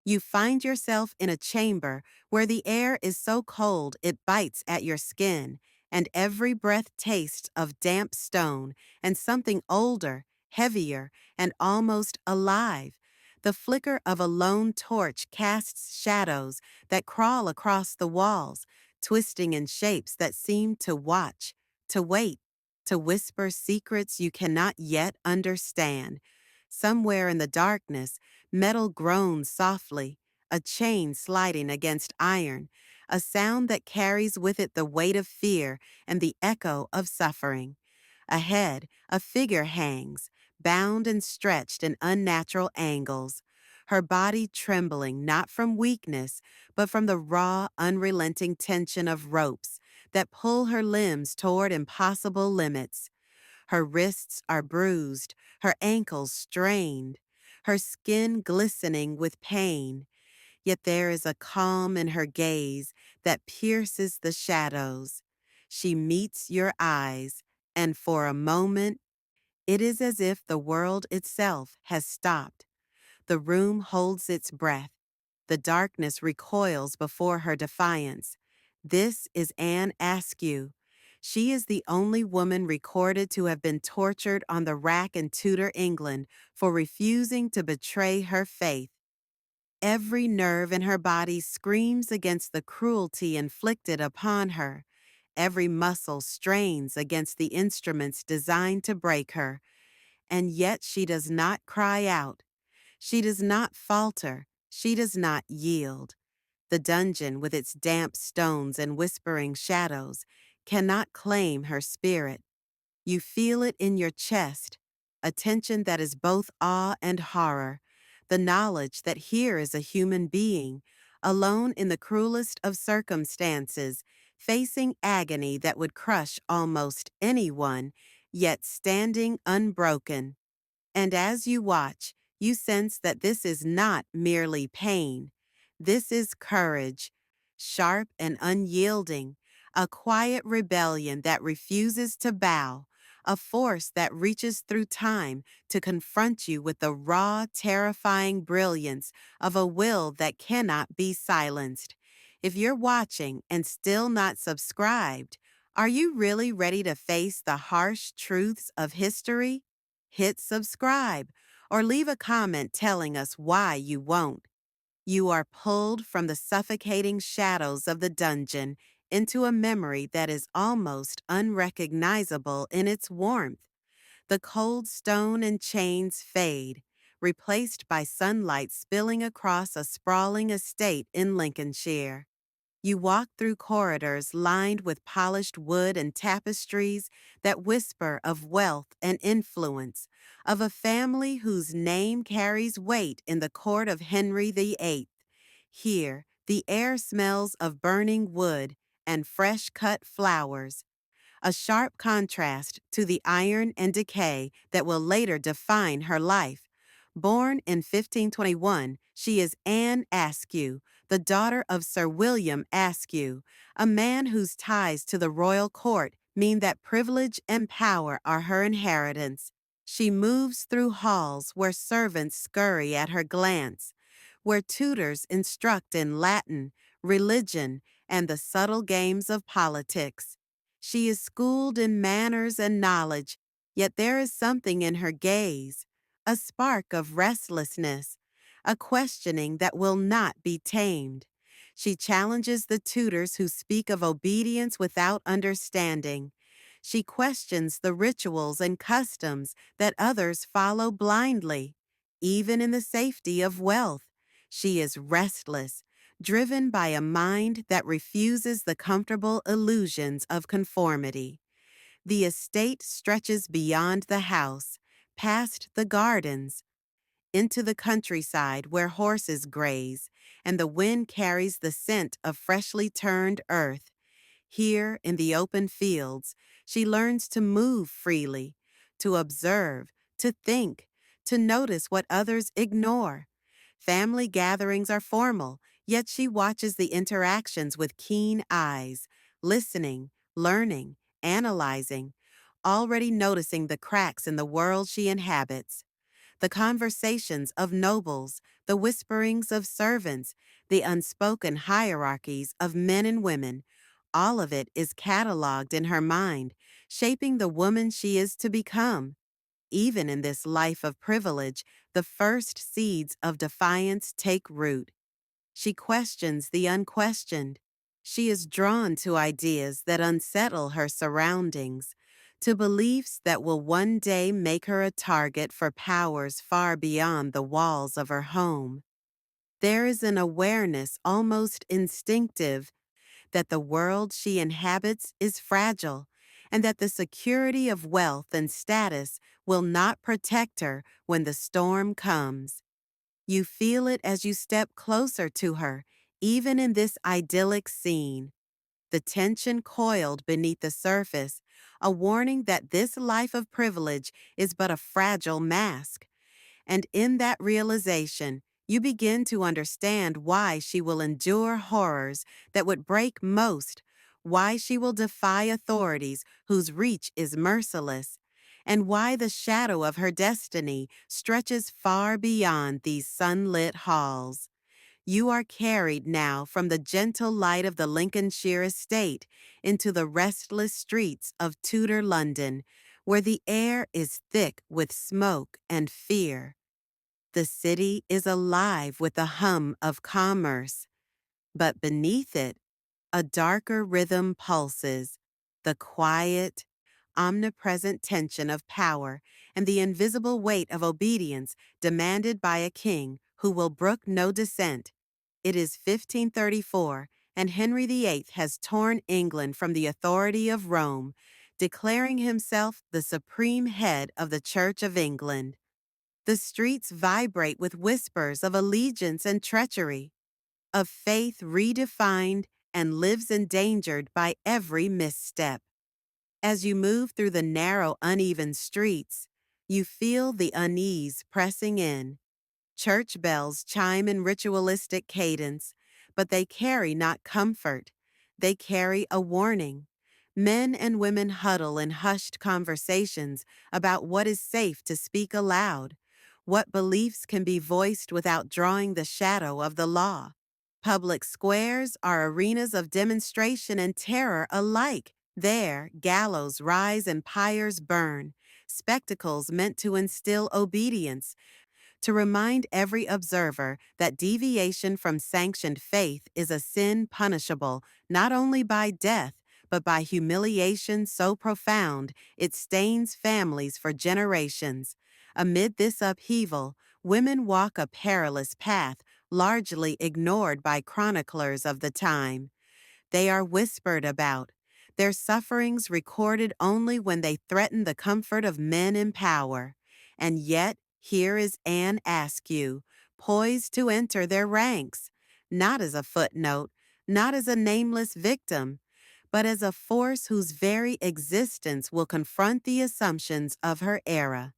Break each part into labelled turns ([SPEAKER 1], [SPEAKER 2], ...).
[SPEAKER 1] You find yourself in a chamber where the air is so cold it bites at your skin, and every breath tastes of damp stone and something older, heavier, and almost alive. The flicker of a lone torch casts shadows that crawl across the walls, twisting in shapes that seem to watch, to wait, to whisper secrets you cannot yet understand. Somewhere in the darkness, metal groans softly, a chain sliding against iron, a sound that carries with it the weight of fear and the echo of suffering. Ahead, a figure hangs, bound and stretched in unnatural angles, her body trembling not from weakness, but from the raw, unrelenting tension of ropes that pull her limbs toward impossible limits. Her wrists are bruised, her ankles strained, her skin glistening with pain. Yet there is a calm in her gaze that pierces the shadows. She meets your eyes, and for a moment, it is as if the world itself has stopped. The room holds its breath. The darkness recoils before her defiance. This is Anne Askew. She is the only woman recorded to have been tortured on the rack in Tudor England for refusing to betray her faith. Every nerve in her body screams against the cruelty inflicted upon her. Every muscle strains against the instruments designed to break her. And yet she does not cry out. She does not falter. She does not yield. The dungeon, with its damp stones and whispering shadows, cannot claim her spirit. You feel it in your chest, a tension that is both awe and horror, the knowledge that here is a human being, alone in the cruelest of circumstances, facing agony that would crush almost anyone, yet standing unbroken. And as you watch, you sense that this is not merely pain. This is courage, sharp and unyielding, a quiet rebellion that refuses to bow, a force that reaches through time to confront you with the raw, terrifying brilliance of a will that cannot be silenced. If you're watching and still not subscribed, are you really ready to face the harsh truths of history? Hit subscribe or leave a comment telling us why you won't. You are pulled from the suffocating shadows of the dungeon into a memory that is almost unrecognizable in its warmth. The cold stone and chains fade, replaced by sunlight spilling across a sprawling estate in Lincolnshire. You walk through corridors lined with polished wood and tapestries that whisper of wealth and influence, of a family whose name carries weight in the court of Henry VIII. Here, the air smells of burning wood and fresh-cut flowers, a sharp contrast to the iron and decay that will later define her life. Born in 1521, she is Anne Askew, the daughter of Sir William Askew, a man whose ties to the royal court mean that privilege and power are her inheritance. She moves through halls where servants scurry at her glance, where tutors instruct in Latin, religion, and the subtle games of politics. She is schooled in manners and knowledge, yet there is something in her gaze, a spark of restlessness, a questioning that will not be tamed. She challenges the tutors who speak of obedience without understanding. She questions the rituals and customs that others follow blindly. Even in the safety of wealth, she is restless, driven by a mind that refuses the comfortable illusions of conformity. The estate stretches beyond the house, past the gardens, into the countryside where horses graze, and the wind carries the scent of freshly turned earth. Here, in the open fields, she learns to move freely, to observe, to think, to notice what others ignore. Family gatherings are formal, yet she watches the interactions with keen eyes, listening, learning, analyzing, already noticing the cracks in the world she inhabits. The conversations of nobles, the whisperings of servants, the unspoken hierarchies of men and women, all of it is cataloged in her mind, shaping the woman she is to become. Even in this life of privilege, the first seeds of defiance take root. She questions the unquestioned. She is drawn to ideas that unsettle her surroundings, to beliefs that will one day make her a target for powers far beyond the walls of her home. There is an awareness, almost instinctive, that the world she inhabits is fragile, and that the security of wealth and status will not protect her when the storm comes. You feel it as you step closer to her, even in this idyllic scene. The tension coiled beneath the surface, a warning that this life of privilege is but a fragile mask. And in that realization, you begin to understand why she will endure horrors that would break most, why she will defy authorities whose reach is merciless, and why the shadow of her destiny stretches far beyond these sunlit halls. You are carried now from the gentle light of the Lincolnshire estate into the restless streets of Tudor London, where the air is thick with smoke and fear. The city is alive with the hum of commerce, but beneath it, a darker rhythm pulses, the quiet, omnipresent tension of power and the invisible weight of obedience demanded by a king who will brook no dissent. It is 1534, and Henry VIII has torn England from the authority of Rome, declaring himself the supreme head of the Church of England. The streets vibrate with whispers of allegiance and treachery, of faith redefined and lives endangered by every misstep. As you move through the narrow, uneven streets, you feel the unease pressing in. Church bells chime in ritualistic cadence, but they carry not comfort. They carry a warning. Men and women huddle in hushed conversations about what is safe to speak aloud, what beliefs can be voiced without drawing the shadow of the law. Public squares are arenas of demonstration and terror alike. There, gallows rise and pyres burn, spectacles meant to instill obedience, to remind every observer that deviation from sanctioned faith is a sin punishable not only by death, but by humiliation so profound it stains families for generations. Amid this upheaval, women walk a perilous path largely ignored by chroniclers of the time. They are whispered about, their sufferings recorded only when they threaten the comfort of men in power. And yet, here is Anne Askew, poised to enter their ranks, not as a footnote, not as a nameless victim, but as a force whose very existence will confront the assumptions of her era.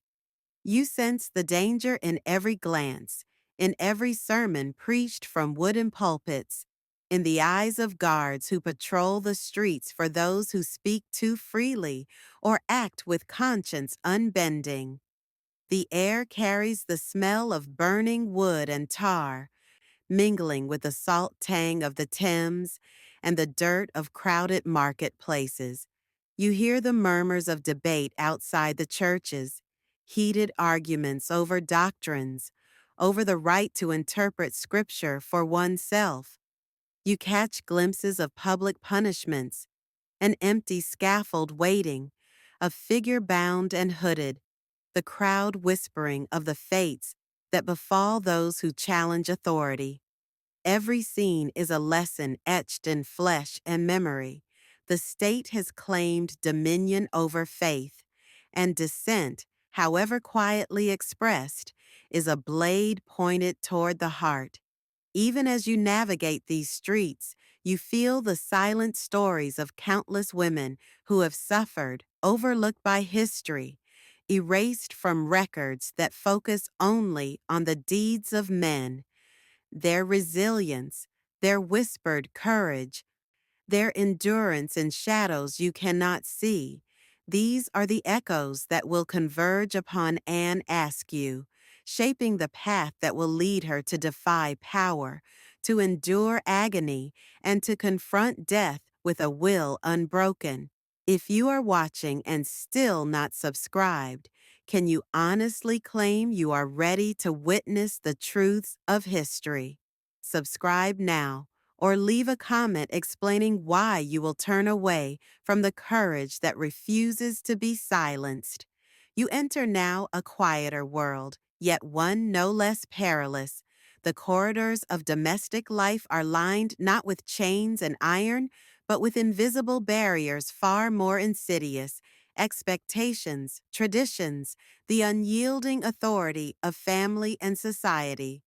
[SPEAKER 1] You sense the danger in every glance, in every sermon preached from wooden pulpits, in the eyes of guards who patrol the streets for those who speak too freely or act with conscience unbending. The air carries the smell of burning wood and tar, mingling with the salt tang of the Thames and the dirt of crowded marketplaces. You hear the murmurs of debate outside the churches, heated arguments over doctrines, over the right to interpret scripture for oneself. You catch glimpses of public punishments, an empty scaffold waiting, a figure bound and hooded, the crowd whispering of the fates that befall those who challenge authority. Every scene is a lesson etched in flesh and memory. The state has claimed dominion over faith, and dissent, however quietly expressed, is a blade pointed toward the heart. Even as you navigate these streets, you feel the silent stories of countless women who have suffered, overlooked by history, erased from records that focus only on the deeds of men. Their resilience, their whispered courage, their endurance in shadows you cannot see. These are the echoes that will converge upon Anne Askew, shaping the path that will lead her to defy power, to endure agony, and to confront death with a will unbroken. If you are watching and still not subscribed, can you honestly claim you are ready to witness the truths of history? Subscribe now or leave a comment explaining why you will turn away from the courage that refuses to be silenced. You enter now a quieter world, yet one no less perilous. The corridors of domestic life are lined not with chains and iron, but with invisible barriers far more insidious: expectations, traditions, the unyielding authority of family and society.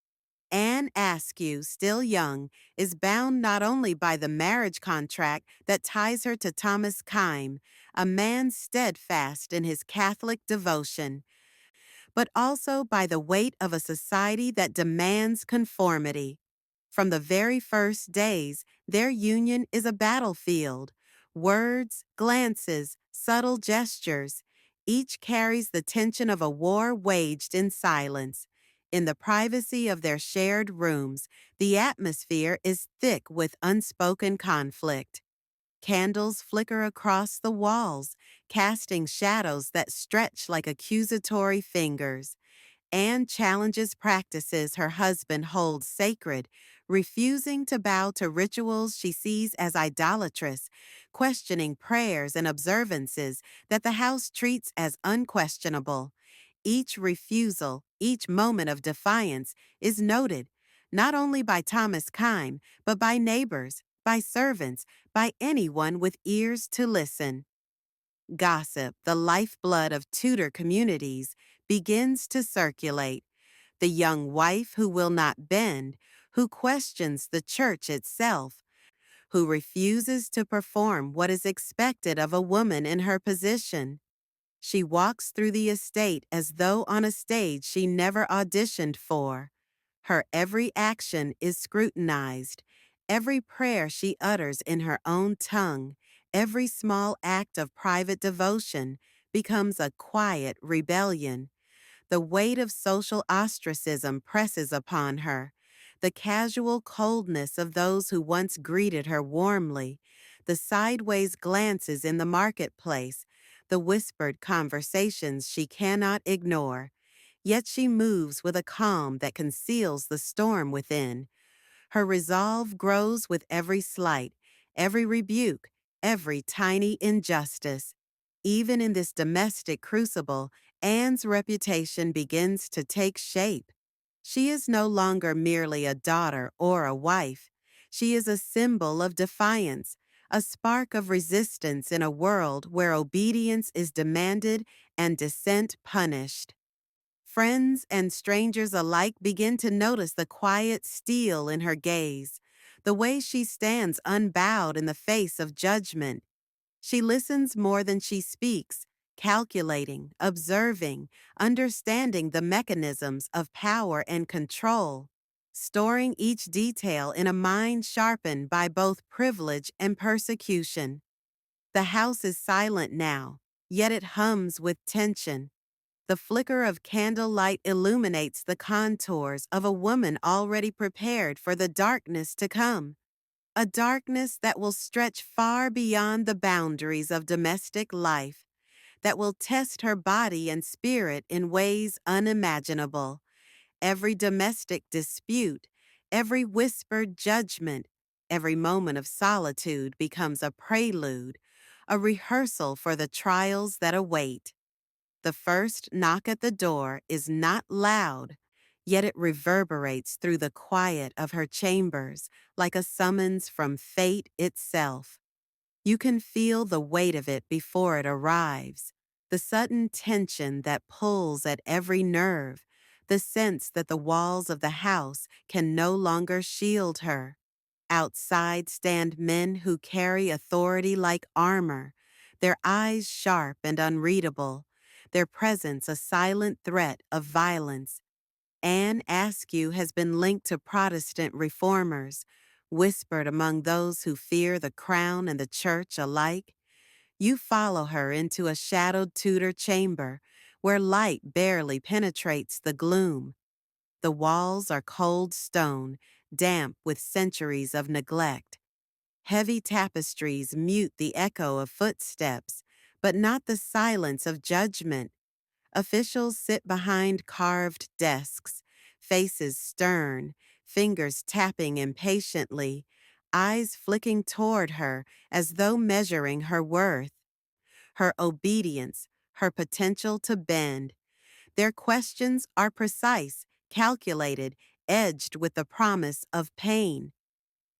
[SPEAKER 1] Anne Askew, still young, is bound not only by the marriage contract that ties her to Thomas Kyme, a man steadfast in his Catholic devotion, but also by the weight of a society that demands conformity. From the very first days, their union is a battlefield. Words, glances, subtle gestures, each carries the tension of a war waged in silence. In the privacy of their shared rooms, the atmosphere is thick with unspoken conflict. Candles flicker across the walls, casting shadows that stretch like accusatory fingers. Anne challenges practices her husband holds sacred, refusing to bow to rituals she sees as idolatrous, questioning prayers and observances that the house treats as unquestionable. Each refusal, each moment of defiance is noted, not only by Thomas Kyme, but by neighbors, by servants, by anyone with ears to listen. Gossip, the lifeblood of Tudor communities, begins to circulate. The young wife who will not bend, who questions the church itself, who refuses to perform what is expected of a woman in her position. She walks through the estate as though on a stage she never auditioned for. Her every action is scrutinized, every prayer she utters in her own tongue, every small act of private devotion becomes a quiet rebellion. The weight of social ostracism presses upon her, the casual coldness of those who once greeted her warmly, the sideways glances in the marketplace, the whispered conversations she cannot ignore. Yet she moves with a calm that conceals the storm within. Her resolve grows with every slight, every rebuke, every tiny injustice. Even in this domestic crucible, Anne's reputation begins to take shape. She is no longer merely a daughter or a wife. She is a symbol of defiance, a spark of resistance in a world where obedience is demanded and dissent punished. Friends and strangers alike begin to notice the quiet steel in her gaze, the way she stands unbowed in the face of judgment. She listens more than she speaks, calculating, observing, understanding the mechanisms of power and control, storing each detail in a mind sharpened by both privilege and persecution. The house is silent now, yet it hums with tension. The flicker of candlelight illuminates the contours of a woman already prepared for the darkness to come, a darkness that will stretch far beyond the boundaries of domestic life, that will test her body and spirit in ways unimaginable. Every domestic dispute, every whispered judgment, every moment of solitude becomes a prelude, a rehearsal for the trials that await. The first knock at the door is not loud, yet it reverberates through the quiet of her chambers like a summons from fate itself. You can feel the weight of it before it arrives, the sudden tension that pulls at every nerve, the sense that the walls of the house can no longer shield her. Outside stand men who carry authority like armor, their eyes sharp and unreadable, their presence a silent threat of violence. Anne Askew has been linked to Protestant reformers, whispered among those who fear the crown and the church alike. You follow her into a shadowed Tudor chamber, where light barely penetrates the gloom. The walls are cold stone, damp with centuries of neglect. Heavy tapestries mute the echo of footsteps, but not the silence of judgment. Officials sit behind carved desks, faces stern, fingers tapping impatiently, eyes flicking toward her as though measuring her worth, her obedience, her potential to bend. Their questions are precise, calculated, edged with the promise of pain.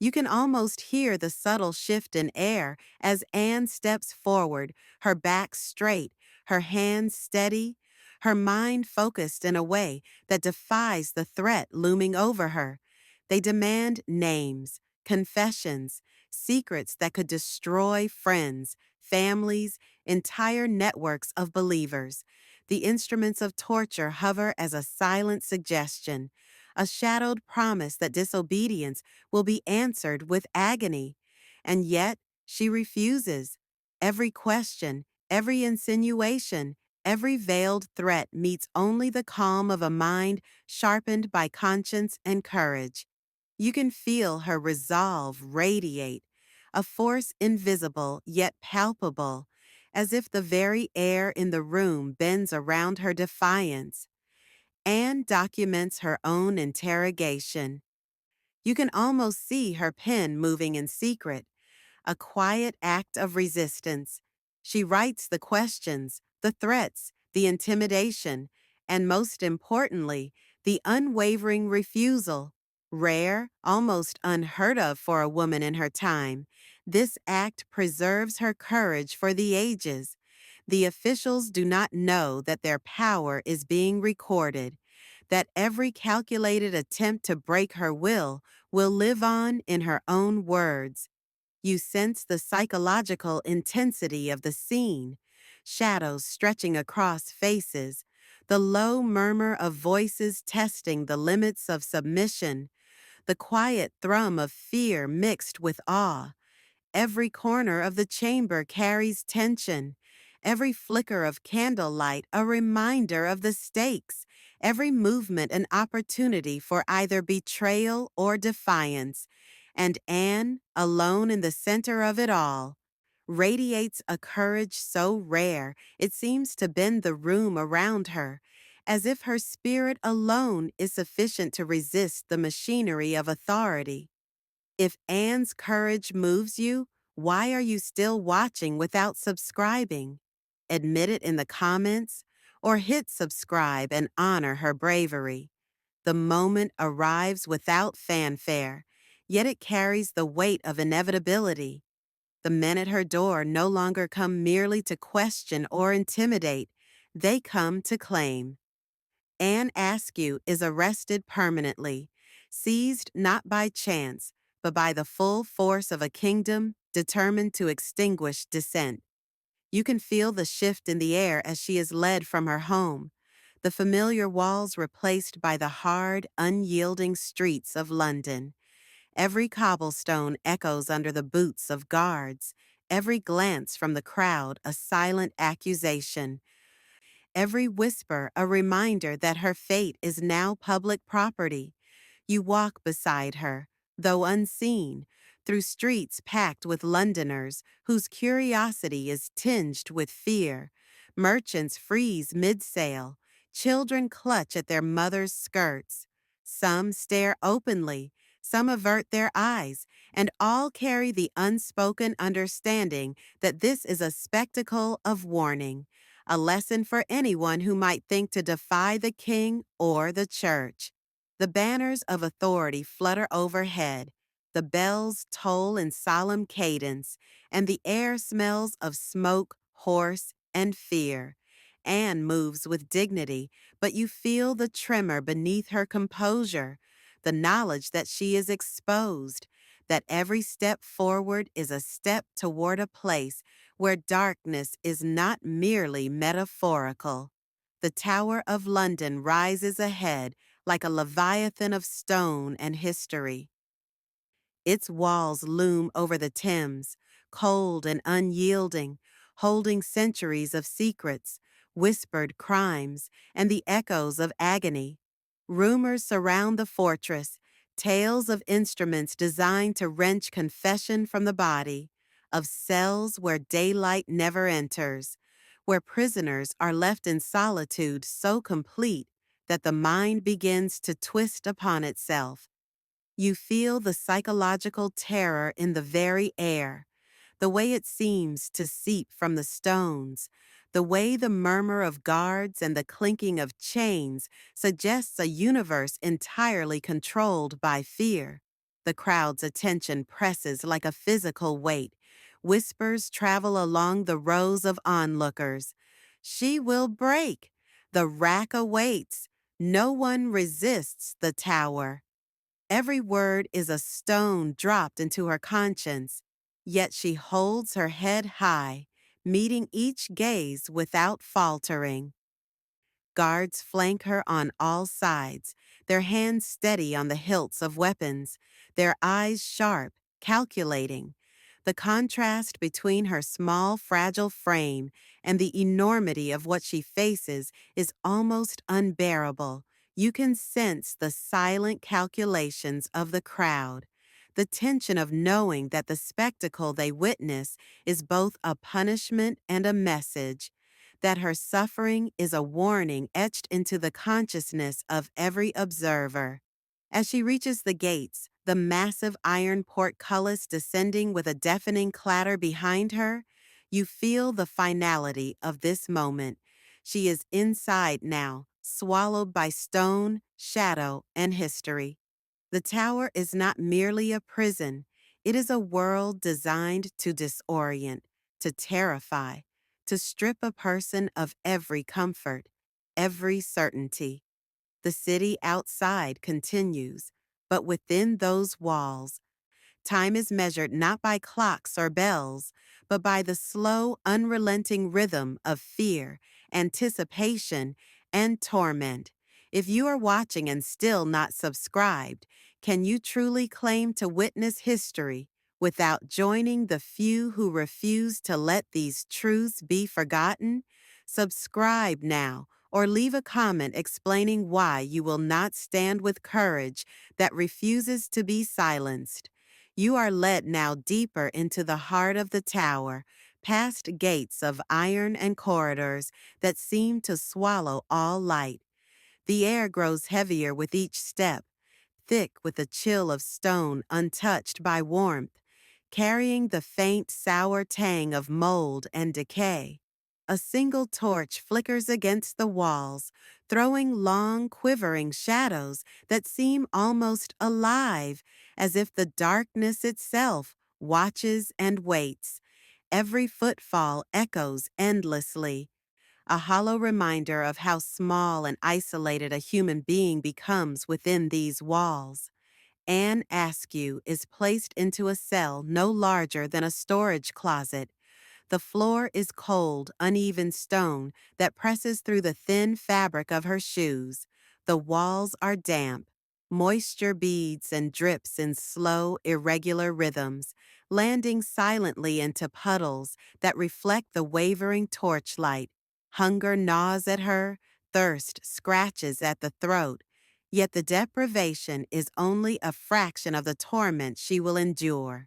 [SPEAKER 1] You can almost hear the subtle shift in air as Anne steps forward, her back straight, her hands steady, her mind focused in a way that defies the threat looming over her. They demand names, confessions, secrets that could destroy friends, families, entire networks of believers. The instruments of torture hover as a silent suggestion, a shadowed promise that disobedience will be answered with agony. And yet, she refuses. Every question, every insinuation, every veiled threat meets only the calm of a mind sharpened by conscience and courage. You can feel her resolve radiate, a force invisible yet palpable, as if the very air in the room bends around her defiance. Anne documents her own interrogation. You can almost see her pen moving in secret, a quiet act of resistance. She writes the questions, the threats, the intimidation, and most importantly, the unwavering refusal. Rare, almost unheard of for a woman in her time, this act preserves her courage for the ages. The officials do not know that their power is being recorded, that every calculated attempt to break her will live on in her own words. You sense the psychological intensity of the scene, shadows stretching across faces, the low murmur of voices testing the limits of submission, the quiet thrum of fear mixed with awe. Every corner of the chamber carries tension, every flicker of candlelight a reminder of the stakes, every movement an opportunity for either betrayal or defiance. And Anne, alone in the center of it all, radiates a courage so rare it seems to bend the room around her, as if her spirit alone is sufficient to resist the machinery of authority. If Anne's courage moves you, why are you still watching without subscribing? Admit it in the comments or hit subscribe and honor her bravery. The moment arrives without fanfare, yet it carries the weight of inevitability. The men at her door no longer come merely to question or intimidate, they come to claim. Anne Askew is arrested permanently, seized not by chance, but by the full force of a kingdom determined to extinguish dissent. You can feel the shift in the air as she is led from her home, the familiar walls replaced by the hard, unyielding streets of London. Every cobblestone echoes under the boots of guards, every glance from the crowd a silent accusation. Every whisper a reminder that her fate is now public property. You walk beside her, though unseen, through streets packed with Londoners whose curiosity is tinged with fear. Merchants freeze mid-sale. Children clutch at their mothers' skirts. Some stare openly, some avert their eyes, and all carry the unspoken understanding that this is a spectacle of warning, a lesson for anyone who might think to defy the king or the church. The banners of authority flutter overhead, the bells toll in solemn cadence, and the air smells of smoke, horse, and fear. Anne moves with dignity, but you feel the tremor beneath her composure, the knowledge that she is exposed, that every step forward is a step toward a place where darkness is not merely metaphorical. The Tower of London rises ahead like a leviathan of stone and history. Its walls loom over the Thames, cold and unyielding, holding centuries of secrets, whispered crimes, and the echoes of agony. Rumors surround the fortress, tales of instruments designed to wrench confession from the body, of cells where daylight never enters, where prisoners are left in solitude so complete that the mind begins to twist upon itself. You feel the psychological terror in the very air, the way it seems to seep from the stones, the way the murmur of guards and the clinking of chains suggests a universe entirely controlled by fear. The crowd's attention presses like a physical weight. Whispers travel along the rows of onlookers. She will break. The rack awaits. No one resists the tower. Every word is a stone dropped into her conscience, yet she holds her head high, meeting each gaze without faltering. Guards flank her on all sides, their hands steady on the hilts of weapons, their eyes sharp, calculating. The contrast between her small, fragile frame and the enormity of what she faces is almost unbearable. You can sense the silent calculations of the crowd, the tension of knowing that the spectacle they witness is both a punishment and a message, that her suffering is a warning etched into the consciousness of every observer. As she reaches the gates, the massive iron portcullis descending with a deafening clatter behind her, you feel the finality of this moment. She is inside now, swallowed by stone, shadow, and history. The tower is not merely a prison, it is a world designed to disorient, to terrify, to strip a person of every comfort, every certainty. The city outside continues, but within those walls, time is measured not by clocks or bells, but by the slow, unrelenting rhythm of fear, anticipation, and torment. If you are watching and still not subscribed, can you truly claim to witness history without joining the few who refuse to let these truths be forgotten? Subscribe now or leave a comment explaining why you will not stand with courage that refuses to be silenced. You are led now deeper into the heart of the tower, past gates of iron and corridors that seem to swallow all light. The air grows heavier with each step, thick with the chill of stone untouched by warmth, carrying the faint sour tang of mold and decay. A single torch flickers against the walls, throwing long, quivering shadows that seem almost alive, as if the darkness itself watches and waits. Every footfall echoes endlessly, a hollow reminder of how small and isolated a human being becomes within these walls. Anne Askew is placed into a cell no larger than a storage closet. The floor is cold, uneven stone that presses through the thin fabric of her shoes. The walls are damp. Moisture beads and drips in slow, irregular rhythms, landing silently into puddles that reflect the wavering torchlight. Hunger gnaws at her, thirst scratches at the throat, yet the deprivation is only a fraction of the torment she will endure.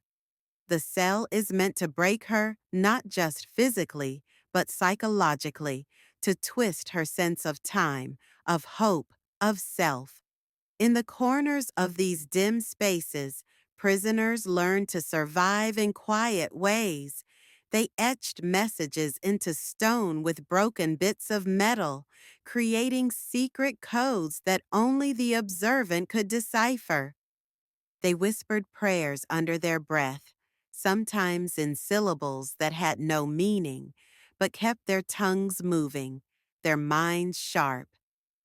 [SPEAKER 1] The cell is meant to break her not just physically, but psychologically, to twist her sense of time, of hope, of self. In the corners of these dim spaces, prisoners learned to survive in quiet ways. They etched messages into stone with broken bits of metal, creating secret codes that only the observant could decipher. They whispered prayers under their breath, sometimes in syllables that had no meaning, but kept their tongues moving, their minds sharp.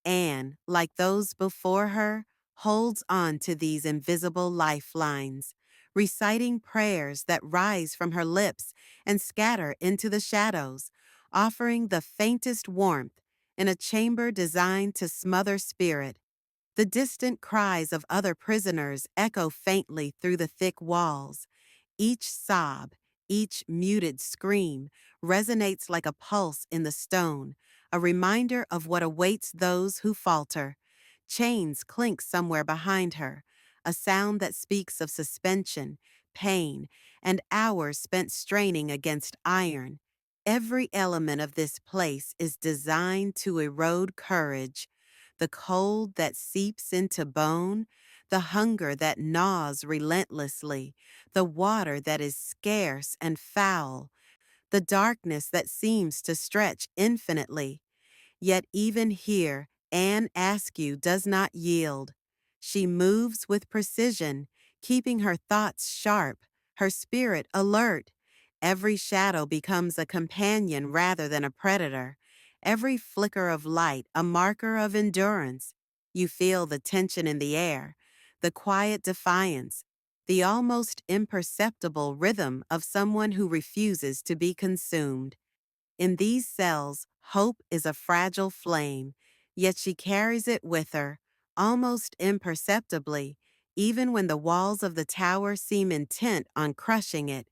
[SPEAKER 1] Anne, like those before her, holds on to these invisible lifelines, reciting prayers that rise from her lips and scatter into the shadows, offering the faintest warmth in a chamber designed to smother spirit. The distant cries of other prisoners echo faintly through the thick walls. Each sob, each muted scream resonates like a pulse in the stone, a reminder of what awaits those who falter. Chains clink somewhere behind her, a sound that speaks of suspension, pain, and hours spent straining against iron. Every element of this place is designed to erode courage. The cold that seeps into bone, the hunger that gnaws relentlessly, the water that is scarce and foul, the darkness that seems to stretch infinitely. Yet even here, Anne Askew does not yield. She moves with precision, keeping her thoughts sharp, her spirit alert. Every shadow becomes a companion rather than a predator. Every flicker of light a marker of endurance. You feel the tension in the air, the quiet defiance, the almost imperceptible rhythm of someone who refuses to be consumed. In these cells, hope is a fragile flame, yet she carries it with her, almost imperceptibly, even when the walls of the tower seem intent on crushing it.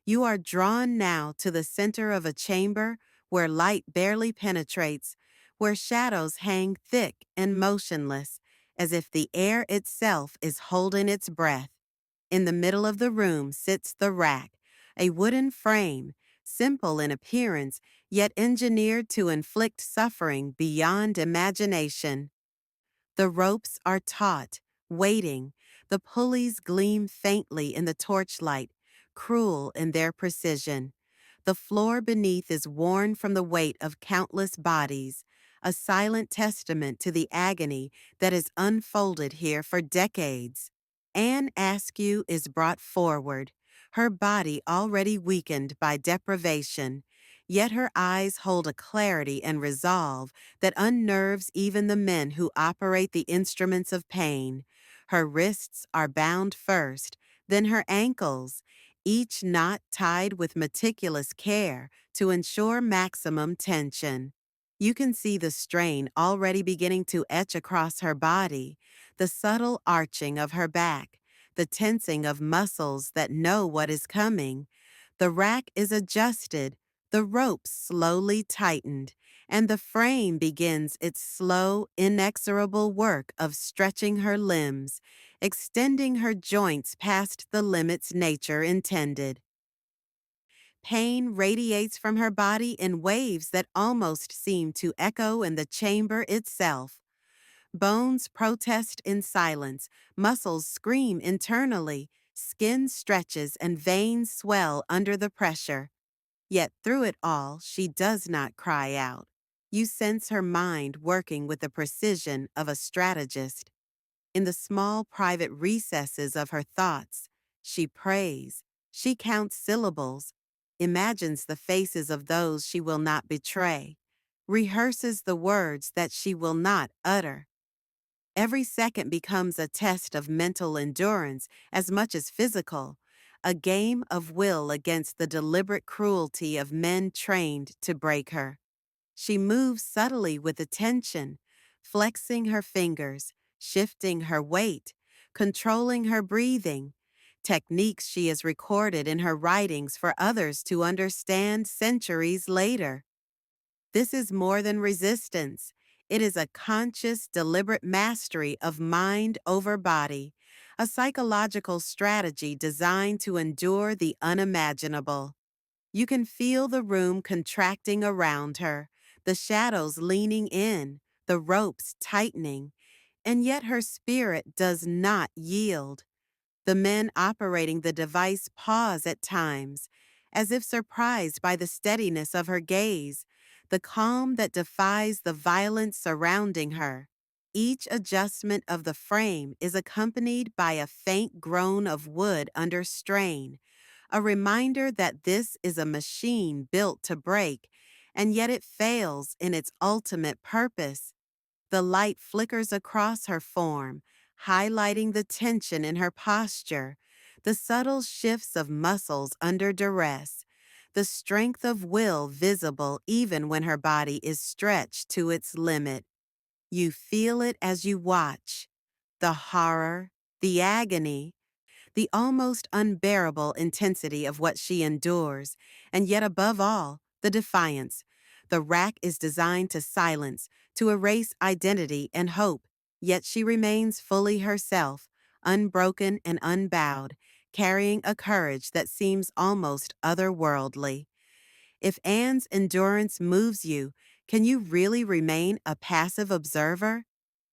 [SPEAKER 1] You are drawn now to the center of a chamber where light barely penetrates, where shadows hang thick and motionless, as if the air itself is holding its breath. In the middle of the room sits the rack, a wooden frame, simple in appearance, yet engineered to inflict suffering beyond imagination. The ropes are taut, waiting. The pulleys gleam faintly in the torchlight, cruel in their precision. The floor beneath is worn from the weight of countless bodies, a silent testament to the agony that has unfolded here for decades. Anne Askew is brought forward, her body already weakened by deprivation, yet her eyes hold a clarity and resolve that unnerves even the men who operate the instruments of pain. Her wrists are bound first, then her ankles, each knot tied with meticulous care to ensure maximum tension. You can see the strain already beginning to etch across her body, the subtle arching of her back, the tensing of muscles that know what is coming. The rack is adjusted, the ropes slowly tightened, and the frame begins its slow, inexorable work of stretching her limbs, extending her joints past the limits nature intended. Pain radiates from her body in waves that almost seem to echo in the chamber itself. Bones protest in silence, muscles scream internally, skin stretches and veins swell under the pressure. Yet through it all, she does not cry out. You sense her mind working with the precision of a strategist. In the small private recesses of her thoughts, she prays, she counts syllables, imagines the faces of those she will not betray, rehearses the words that she will not utter. Every second becomes a test of mental endurance as much as physical, a game of will against the deliberate cruelty of men trained to break her. She moves subtly with attention, flexing her fingers, shifting her weight, controlling her breathing, techniques she has recorded in her writings for others to understand centuries later. This is more than resistance. It is a conscious, deliberate mastery of mind over body, a psychological strategy designed to endure the unimaginable. You can feel the room contracting around her, the shadows leaning in, the ropes tightening, and yet her spirit does not yield. The men operating the device pause at times, as if surprised by the steadiness of her gaze, the calm that defies the violence surrounding her. Each adjustment of the frame is accompanied by a faint groan of wood under strain, a reminder that this is a machine built to break, and yet it fails in its ultimate purpose. The light flickers across her form, highlighting the tension in her posture, the subtle shifts of muscles under duress, the strength of will visible even when her body is stretched to its limit. You feel it as you watch. The horror, the agony, the almost unbearable intensity of what she endures, and yet above all, the defiance, The rack is designed to silence, to erase identity and hope, yet she remains fully herself, unbroken and unbowed, carrying a courage that seems almost otherworldly. If Anne's endurance moves you, can you really remain a passive observer?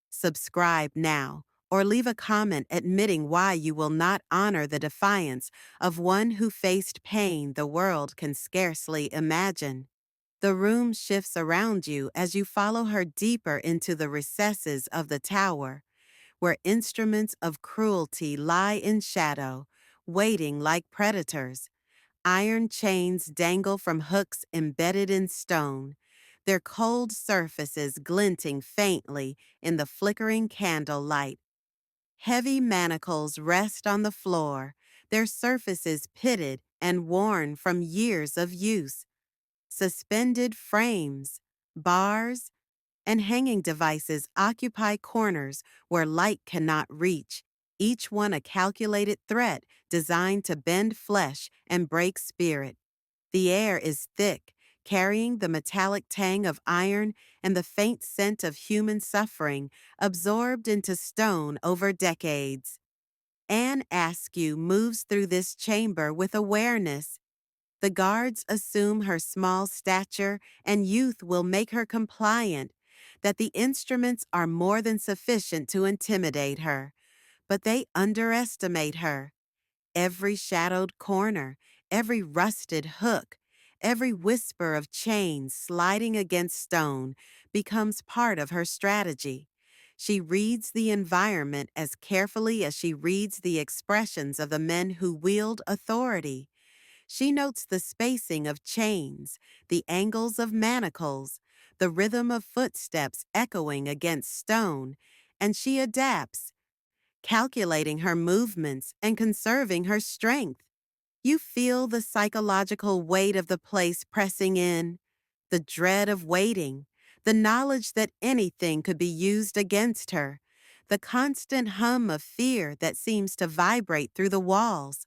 [SPEAKER 1] Subscribe now, or leave a comment admitting why you will not honor the defiance of one who faced pain the world can scarcely imagine. The room shifts around you as you follow her deeper into the recesses of the tower, where instruments of cruelty lie in shadow, waiting like predators. Iron chains dangle from hooks embedded in stone, their cold surfaces glinting faintly in the flickering candle light. Heavy manacles rest on the floor, their surfaces pitted and worn from years of use. Suspended frames, bars, and hanging devices occupy corners where light cannot reach, each one a calculated threat designed to bend flesh and break spirit. The air is thick, carrying the metallic tang of iron and the faint scent of human suffering absorbed into stone over decades. Anne Askew moves through this chamber with awareness. The guards assume her small stature and youth will make her compliant, that the instruments are more than sufficient to intimidate her, but they underestimate her. Every shadowed corner, every rusted hook, every whisper of chains sliding against stone becomes part of her strategy. She reads the environment as carefully as she reads the expressions of the men who wield authority. She notes the spacing of chains, the angles of manacles, the rhythm of footsteps echoing against stone, and she adapts, calculating her movements and conserving her strength. You feel the psychological weight of the place pressing in, the dread of waiting, the knowledge that anything could be used against her, the constant hum of fear that seems to vibrate through the walls.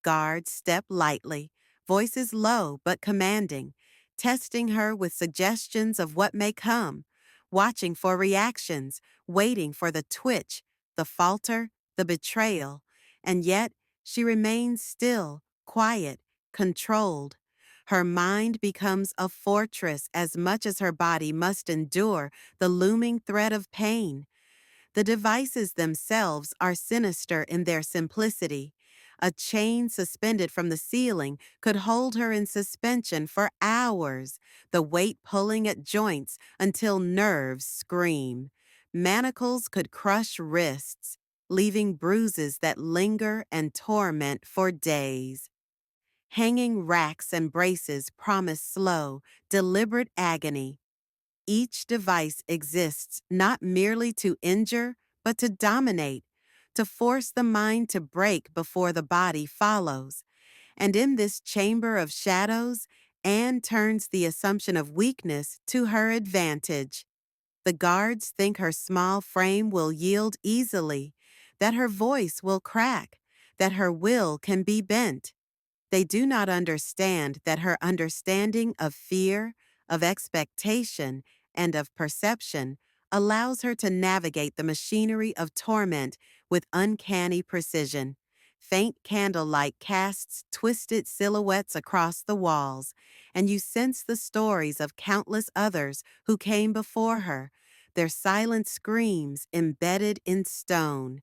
[SPEAKER 1] Guards step lightly, voices low but commanding, testing her with suggestions of what may come, watching for reactions, waiting for the twitch, the falter, the betrayal, and yet she remains still, quiet, controlled. Her mind becomes a fortress as much as her body must endure the looming threat of pain. The devices themselves are sinister in their simplicity. A chain suspended from the ceiling could hold her in suspension for hours, the weight pulling at joints until nerves scream. Manacles could crush wrists, leaving bruises that linger and torment for days. Hanging racks and braces promise slow, deliberate agony. Each device exists not merely to injure, but to dominate, to force the mind to break before the body follows. And in this chamber of shadows, Anne turns the assumption of weakness to her advantage. The guards think her small frame will yield easily, that her voice will crack, that her will can be bent. They do not understand that her understanding of fear, of expectation, and of perception allows her to navigate the machinery of torment with uncanny precision. Faint candlelight casts twisted silhouettes across the walls, and you sense the stories of countless others who came before her, their silent screams embedded in stone.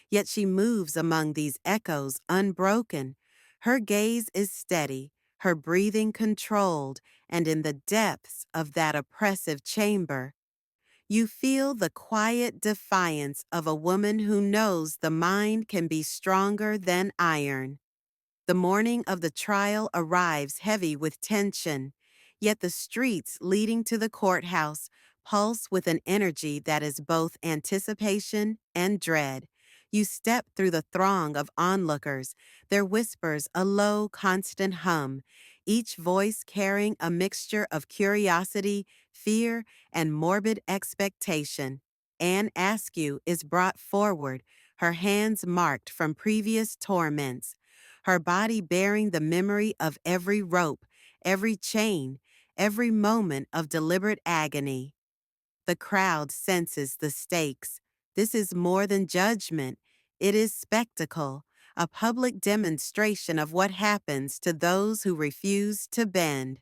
[SPEAKER 1] Yet she moves among these echoes unbroken. Her gaze is steady, her breathing controlled, and in the depths of that oppressive chamber, you feel the quiet defiance of a woman who knows the mind can be stronger than iron. The morning of the trial arrives heavy with tension, yet the streets leading to the courthouse pulse with an energy that is both anticipation and dread. You step through the throng of onlookers, their whispers a low, constant hum, each voice carrying a mixture of curiosity, fear, and morbid expectation. Anne Askew is brought forward, her hands marked from previous torments, her body bearing the memory of every rope, every chain, every moment of deliberate agony. The crowd senses the stakes. This is more than judgment, it is spectacle, a public demonstration of what happens to those who refuse to bend.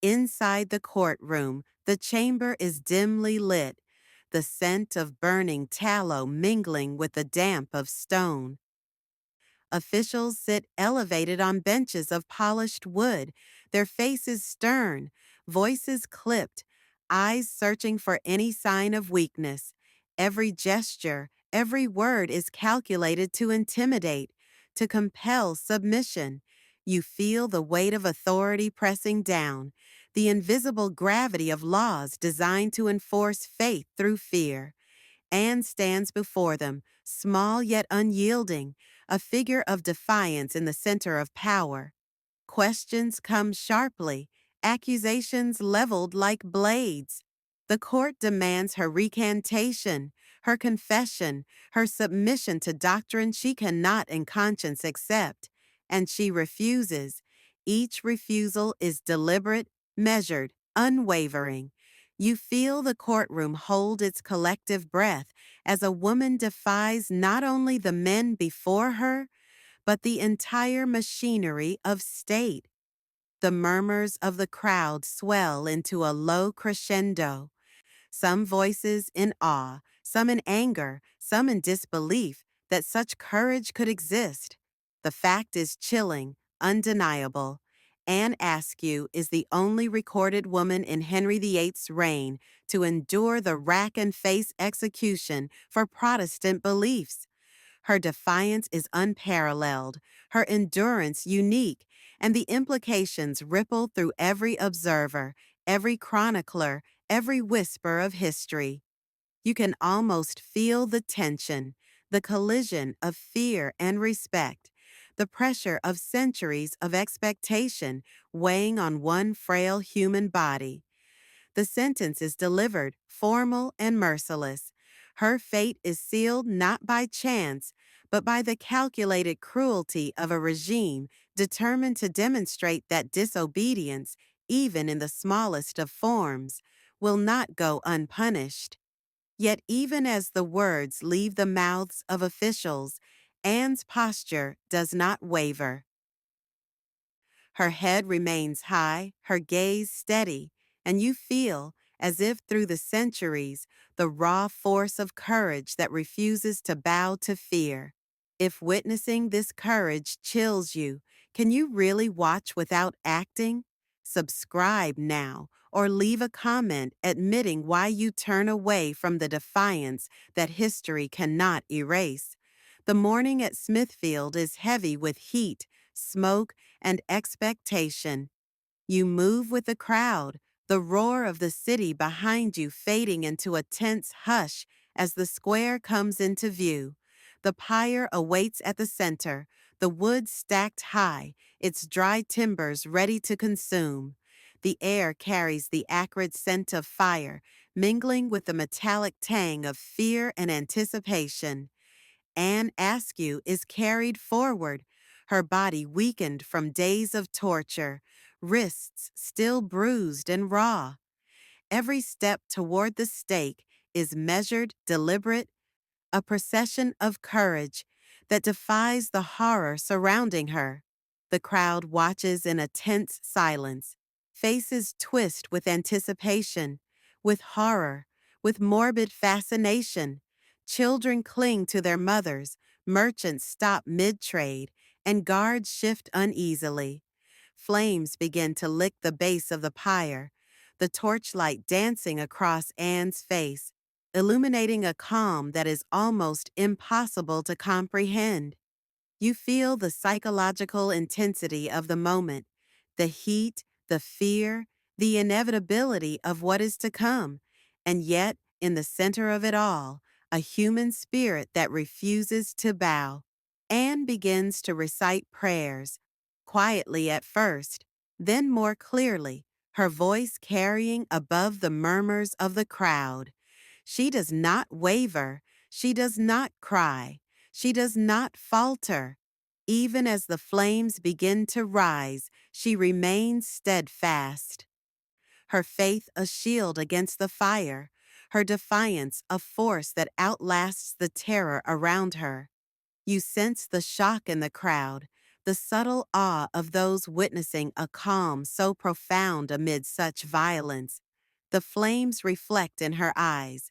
[SPEAKER 1] Inside the courtroom, the chamber is dimly lit, the scent of burning tallow mingling with the damp of stone. Officials sit elevated on benches of polished wood, their faces stern, voices clipped, eyes searching for any sign of weakness. Every gesture, every word is calculated to intimidate, to compel submission. You feel the weight of authority pressing down, the invisible gravity of laws designed to enforce faith through fear. Anne stands before them, small yet unyielding, a figure of defiance in the center of power. Questions come sharply, accusations leveled like blades. The court demands her recantation, her confession, her submission to doctrine she cannot in conscience accept, and she refuses. Each refusal is deliberate, measured, unwavering. You feel the courtroom hold its collective breath as a woman defies not only the men before her, but the entire machinery of state. The murmurs of the crowd swell into a low crescendo, some voices in awe, some in anger, some in disbelief that such courage could exist. The fact is chilling, undeniable. Anne Askew is the only recorded woman in Henry VIII's reign to endure the rack-and-face execution for Protestant beliefs. Her defiance is unparalleled, her endurance unique, and the implications ripple through every observer, every chronicler, every whisper of history. You can almost feel the tension, the collision of fear and respect, the pressure of centuries of expectation weighing on one frail human body. The sentence is delivered, formal and merciless. Her fate is sealed not by chance, but by the calculated cruelty of a regime determined to demonstrate that disobedience, even in the smallest of forms, will not go unpunished. Yet even as the words leave the mouths of officials, Anne's posture does not waver. Her head remains high, her gaze steady, and you feel, as if through the centuries, the raw force of courage that refuses to bow to fear. If witnessing this courage chills you, can you really watch without acting? Subscribe now, or leave a comment admitting why you turn away from the defiance that history cannot erase. The morning at Smithfield is heavy with heat, smoke, and expectation. You move with the crowd, the roar of the city behind you fading into a tense hush as the square comes into view. The pyre awaits at the center, the wood stacked high, its dry timbers ready to consume. The air carries the acrid scent of fire, mingling with the metallic tang of fear and anticipation. Anne Askew is carried forward, her body weakened from days of torture, wrists still bruised and raw. Every step toward the stake is measured, deliberate, a procession of courage that defies the horror surrounding her. The crowd watches in a tense silence, faces twist with anticipation, with horror, with morbid fascination. Children cling to their mothers, merchants stop mid-trade, and guards shift uneasily. Flames begin to lick the base of the pyre, the torchlight dancing across Anne's face, illuminating a calm that is almost impossible to comprehend. You feel the psychological intensity of the moment, the heat, the fear, the inevitability of what is to come, and yet, in the center of it all, a human spirit that refuses to bow. Anne begins to recite prayers, quietly at first, then more clearly, her voice carrying above the murmurs of the crowd. She does not waver, she does not cry, she does not falter. Even as the flames begin to rise, she remains steadfast. her faith a shield against the fire, her defiance a force that outlasts the terror around her. You sense the shock in the crowd, the subtle awe of those witnessing a calm so profound amid such violence. The flames reflect in her eyes,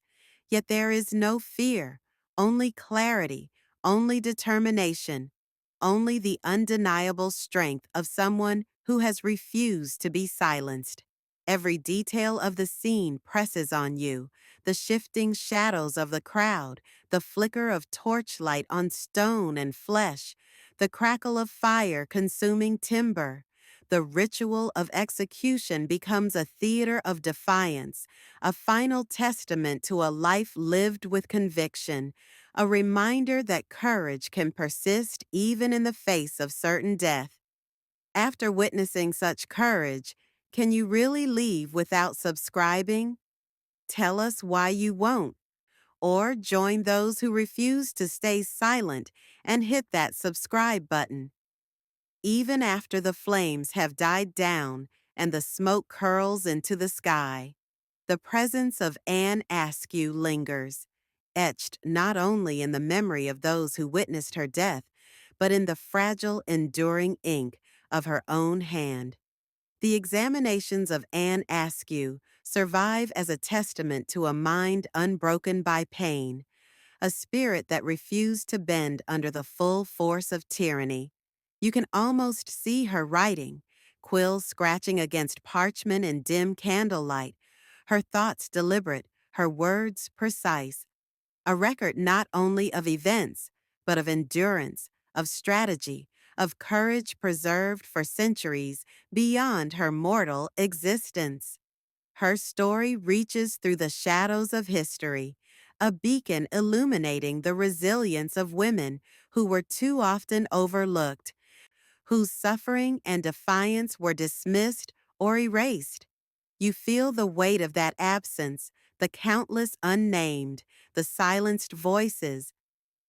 [SPEAKER 1] yet there is no fear, only clarity, only determination, only the undeniable strength of someone who has refused to be silenced. Every detail of the scene presses on you, the shifting shadows of the crowd, the flicker of torchlight on stone and flesh, the crackle of fire consuming timber. The ritual of execution becomes a theater of defiance, a final testament to a life lived with conviction, a reminder that courage can persist even in the face of certain death. After witnessing such courage, can you really leave without subscribing? Tell us why you won't, or join those who refuse to stay silent and hit that subscribe button. Even after the flames have died down and the smoke curls into the sky, the presence of Anne Askew lingers, etched not only in the memory of those who witnessed her death, but in the fragile, enduring ink of her own hand. The examinations of Anne Askew survive as a testament to a mind unbroken by pain, a spirit that refused to bend under the full force of tyranny. You can almost see her writing, quills scratching against parchment in dim candlelight, her thoughts deliberate, her words precise, a record not only of events, but of endurance, of strategy, of courage preserved for centuries beyond her mortal existence. Her story reaches through the shadows of history, a beacon illuminating the resilience of women who were too often overlooked, whose suffering and defiance were dismissed or erased. You feel the weight of that absence, the countless unnamed, the silenced voices,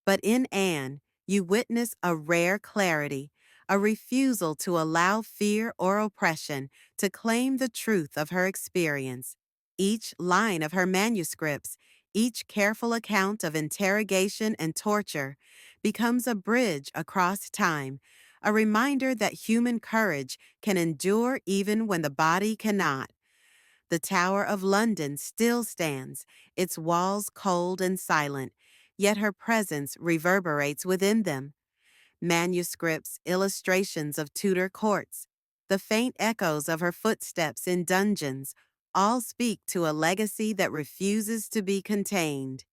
[SPEAKER 1] but in Anne, you witness a rare clarity, a refusal to allow fear or oppression to claim the truth of her experience. Each line of her manuscripts, each careful account of interrogation and torture, becomes a bridge across time, a reminder that human courage can endure even when the body cannot. The Tower of London still stands, its walls cold and silent, yet her presence reverberates within them. Manuscripts, illustrations of Tudor courts, the faint echoes of her footsteps in dungeons, all speak to a legacy that refuses to be contained.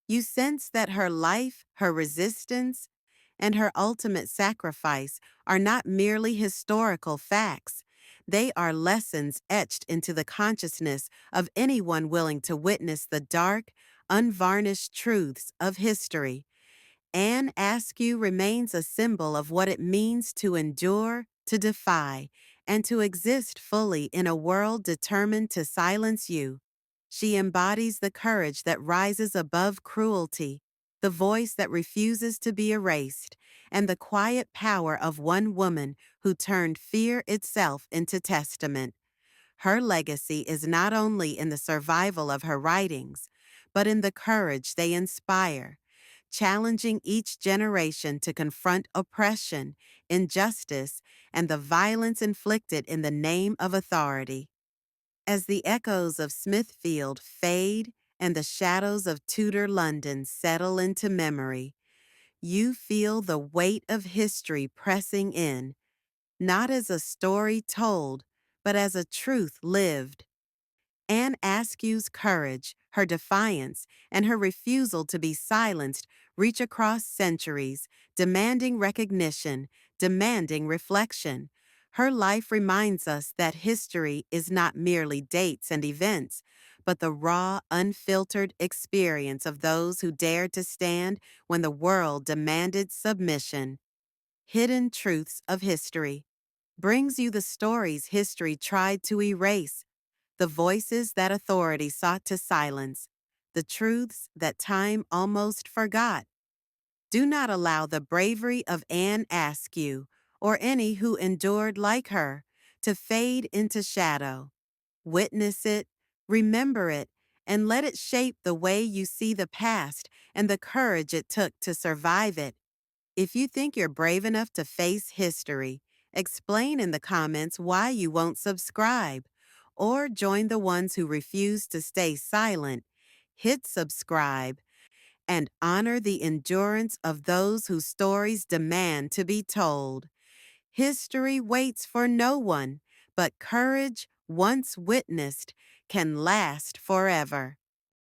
[SPEAKER 1] You sense that her life, her resistance, and her ultimate sacrifice are not merely historical facts. They are lessons etched into the consciousness of anyone willing to witness the dark, unvarnished truths of history. Anne Askew remains a symbol of what it means to endure, to defy, and to exist fully in a world determined to silence you. She embodies the courage that rises above cruelty, the voice that refuses to be erased, and the quiet power of one woman who turned fear itself into testament. Her legacy is not only in the survival of her writings, but in the courage they inspire, challenging each generation to confront oppression, injustice, and the violence inflicted in the name of authority. As the echoes of Smithfield fade and the shadows of Tudor London settle into memory, you feel the weight of history pressing in, not as a story told, but as a truth lived. Anne Askew's courage, her defiance, and her refusal to be silenced reach across centuries, demanding recognition, demanding reflection. Her life reminds us that history is not merely dates and events, but the raw, unfiltered experience of those who dared to stand when the world demanded submission. Hidden Truths of History brings you the stories history tried to erase, the voices that authority sought to silence, the truths that time almost forgot. Do not allow the bravery of Anne Askew, or any who endured like her, to fade into shadow. Witness it, remember it, and let it shape the way you see the past and the courage it took to survive it. If you think you're brave enough to face history, explain in the comments why you won't subscribe, or join the ones who refuse to stay silent. Hit subscribe and honor the endurance of those whose stories demand to be told. History waits for no one, but courage, once witnessed, can last forever.